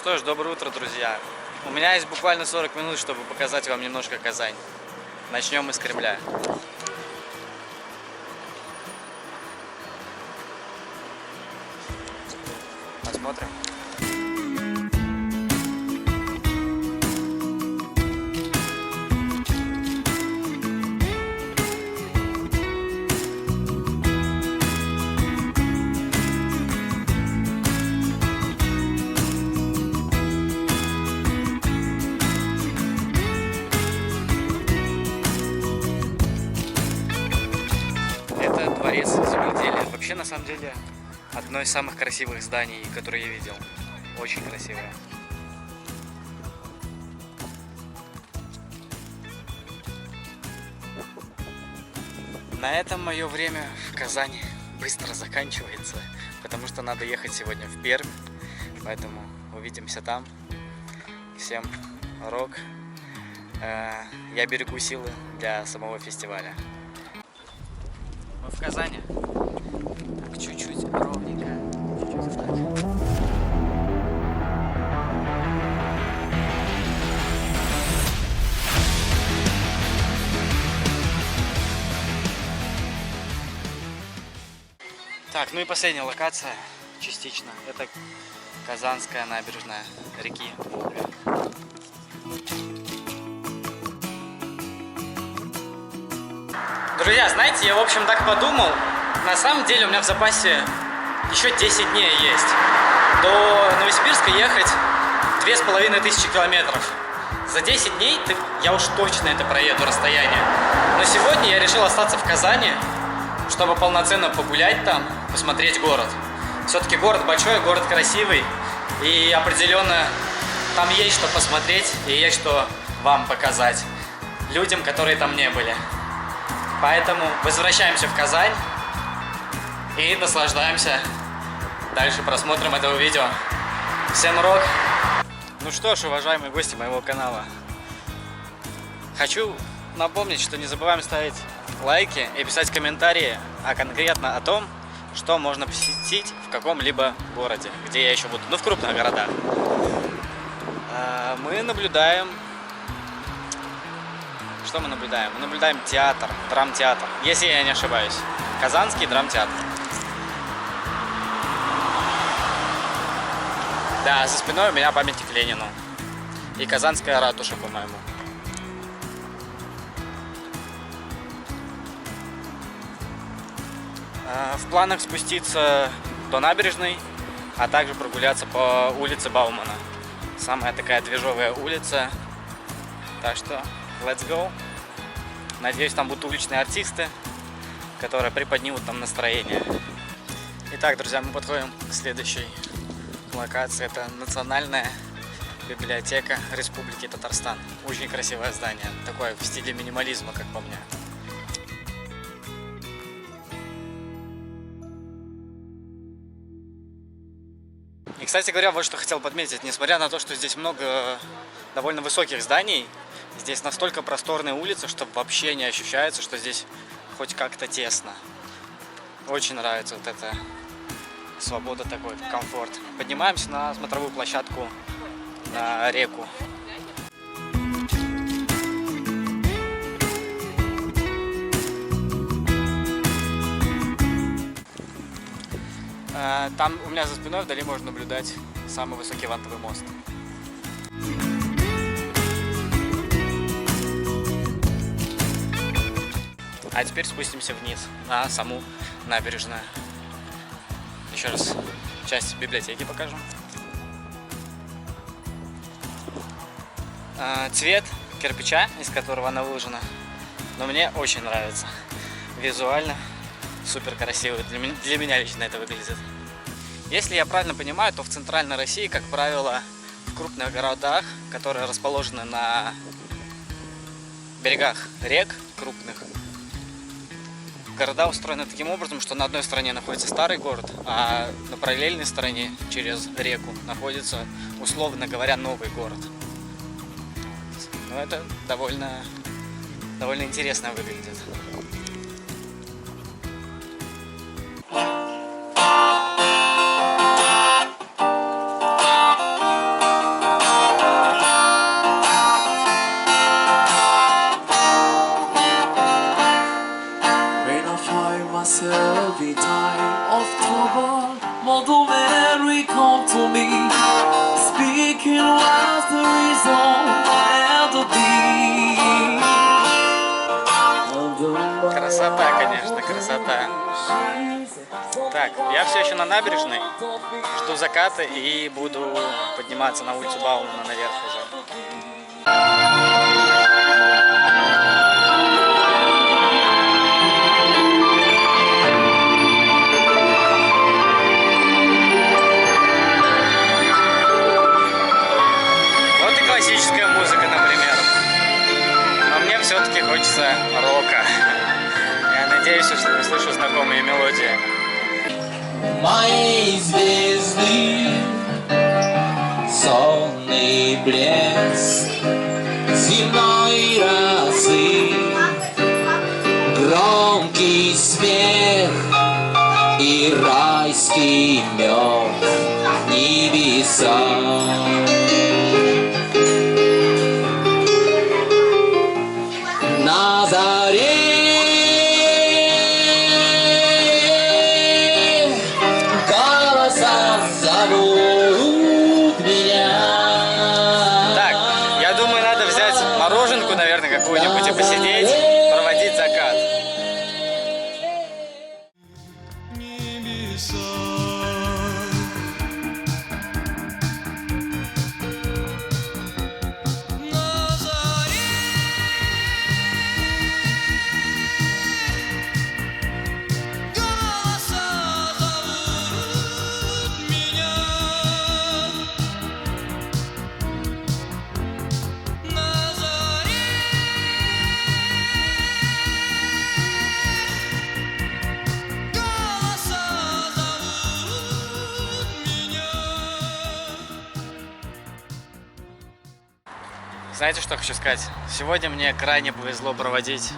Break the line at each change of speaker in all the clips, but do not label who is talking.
Что ж, доброе утро, друзья. У меня есть буквально 40 минут, чтобы показать вам немножко Казань. Начнем мы с Кремля. Посмотрим. Это дворец земледелия. Вообще, на самом деле, одно из самых красивых зданий, которые я видел. Очень красивое. На этом мое время в Казани быстро заканчивается, потому что надо ехать сегодня в Пермь. Поэтому увидимся там. Всем рок. Я берегу силы для самого фестиваля. Мы в Казани. Так, чуть-чуть ровненько. Чуть-чуть так. Так, ну и последняя локация, частично. Это Казанская набережная реки Волга. Друзья, знаете, я в общем так подумал. На самом деле у меня в запасе еще 10 дней есть. До Новосибирска ехать 2500 километров. За 10 дней я уж точно это проеду расстояние. Но сегодня я решил остаться в Казани, чтобы полноценно погулять там, посмотреть город. Все-таки город большой, город красивый. И определенно там есть что посмотреть и есть что вам показать. Людям, которые там не были. Поэтому возвращаемся в Казань и наслаждаемся дальше просмотром этого видео. Всем рок! Ну что ж, уважаемые гости моего канала, хочу напомнить, что не забываем ставить лайки и писать комментарии, а конкретно о том, что можно посетить в каком-либо городе, где я еще буду, ну в крупных городах. Мы наблюдаем... Что мы наблюдаем? Мы наблюдаем театр, драмтеатр, если я не ошибаюсь. Казанский драмтеатр. Да, за спиной у меня памятник Ленину. И Казанская ратуша, по-моему. В планах спуститься до набережной, а также прогуляться по улице Баумана. Самая такая движовая улица. Так что... Let's go. Надеюсь, там будут уличные артисты, которые приподнимут нам настроение. Итак, друзья, мы подходим к следующей локации. Это Национальная библиотека Республики Татарстан. Очень красивое здание. Такое в стиле минимализма, как по мне. И, кстати говоря, вот что хотел подметить. Несмотря на то, что здесь много довольно высоких зданий, здесь настолько просторные улицы, что вообще не ощущается, что здесь хоть как-то тесно. Очень нравится вот эта свобода, такой комфорт. Поднимаемся на смотровую площадку на реку. Там у меня за спиной вдали можно наблюдать самый высокий вантовый мост. А теперь спустимся вниз, на саму набережную. Еще раз часть библиотеки покажу. Цвет кирпича, из которого она выложена, но мне очень нравится. Визуально супер красиво. Для меня лично это выглядит. Если я правильно понимаю, то в центральной России, как правило, в крупных городах, которые расположены на берегах рек крупных, города устроены таким образом, что на одной стороне находится старый город, а на параллельной стороне через реку находится, условно говоря, новый город. Но это довольно интересно выглядит.
find myself in time of trouble. Mother Mary come to me, speaking was the reason and the deed.
Красота, конечно, красота. Так, я все еще на набережной, жду заката и буду подниматься на улицу Баумана наверх уже. Вот и классическая музыка, например. Но мне все-таки хочется рока. Я надеюсь, что услышу знакомые мелодии.
Моей звезды, сонный блеск земной росы, громкий смех и райский мед небеса. На заре зовут меня.
Так, я думаю, надо взять мороженку, наверное, какую-нибудь и посидеть, проводить закат. Знаете, что хочу сказать? Сегодня мне крайне повезло проводить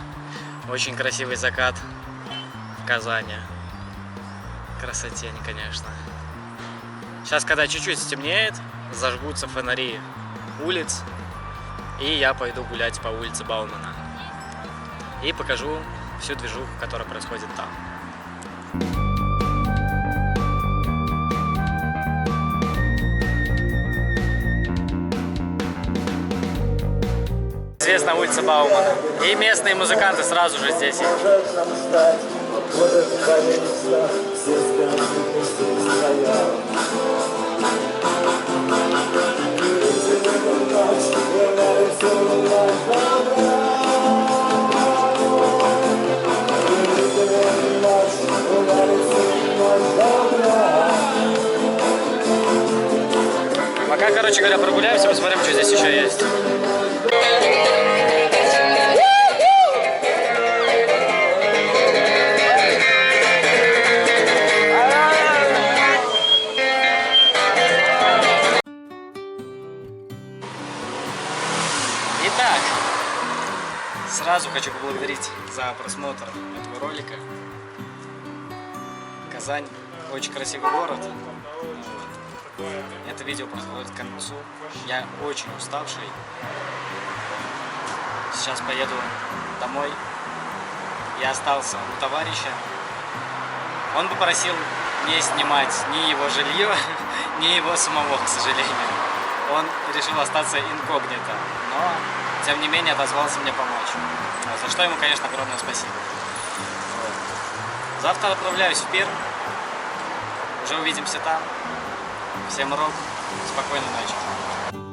очень красивый закат в Казани. Красотень, конечно. Сейчас, когда чуть-чуть стемнеет, зажгутся фонари улиц, и я пойду гулять по улице Баумана. И покажу всю движуху, которая происходит там. Известна улица Баумана. И местные музыканты сразу же здесь есть. Пока, короче говоря, прогуляемся, посмотрим, что здесь еще есть. Итак, сразу хочу поблагодарить за просмотр этого ролика. Казань очень красивый город. Это видео подходит к концу. Я очень уставший. Сейчас поеду домой. Я остался у товарища. Он попросил не снимать ни его жилье, ни его самого, к сожалению. Он решил остаться инкогнито, но тем не менее отозвался мне помочь. За что ему, конечно, огромное спасибо. Завтра отправляюсь в Пермь. Уже увидимся там. Всем рок. Спокойной ночи.